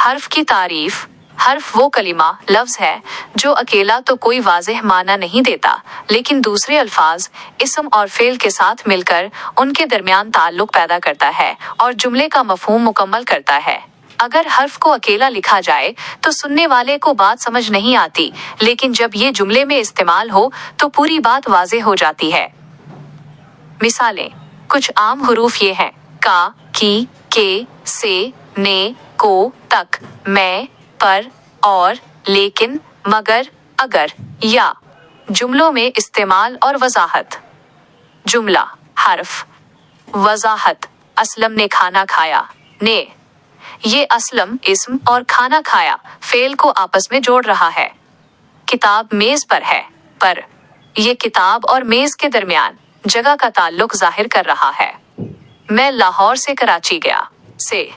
हर्फ की तारीफ। हर्फ वो कलिमा लफ्ज है जो अकेला तो कोई वाज़ेह माना नहीं देता, लेकिन दूसरे अल्फाज, इस्म और फ़ेल के साथ मिलकर उनके दरमियान ताल्लुक पैदा करता है और जुमले का मफ़हूम मुकम्मल करता है। अगर हर्फ को अकेला लिखा जाए तो सुनने वाले को बात समझ नहीं आती, लेकिन जब ये जुमले में इस्तेमाल हो तो पूरी बात वाज़ेह हो जाती है। मिसालें। कुछ आम हुरूफ ये हैं: का, की, के, से, ने, को, तक, मैं, पर, और, लेकिन, मगर, अगर, या। जुमलों में इस्तेमाल और वजाहत। जुमला। हर्फ। वजाहत। असलम ने खाना खाया। ने। ये असलम इस्म और खाना खाया फ़ेल को आपस में जोड़ रहा है। किताब मेज़ पर है। पर। ये किताब और मेज़ के दरमियान जगह का ताल्लुक जाहिर कर रहा है। मैं लाहौर से कराची गया। से।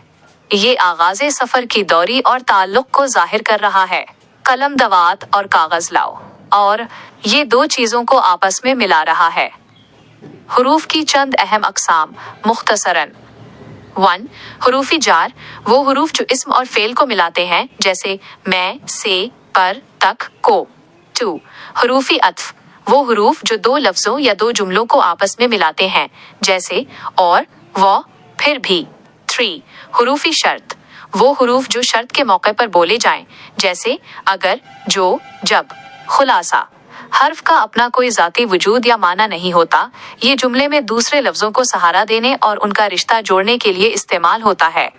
ये आगाज़े सफ़र की दौरी और ताल्लुक को जाहिर कर रहा है। कलम दवात और कागज़ लाओ। और। ये दो चीज़ों को आपस में मिला रहा है। हुरूफ की चंद अहम अक़साम मुख्तसरन। 1. हुरूफ़ी जार, वो हुरूफ जो इस्म और फ़ेल को मिलाते हैं, जैसे मैं, से, पर, तक, को। 2. हुरूफ़ी अत्फ़, वो हुरूफ जो दो लफ्ज़ों या दो जुमलों को आपस में मिलाते हैं, जैसे और, व, फिर भी। 3. हुरूफ़ी शर्त, वो हुरूफ जो शर्त के मौके पर बोले जाएं, जैसे अगर, जो, जब। खुलासा। हर्फ का अपना कोई ज़ाती वजूद या माना नहीं होता, ये जुमले में दूसरे लफ्ज़ों को सहारा देने और उनका रिश्ता जोड़ने के लिए इस्तेमाल होता है।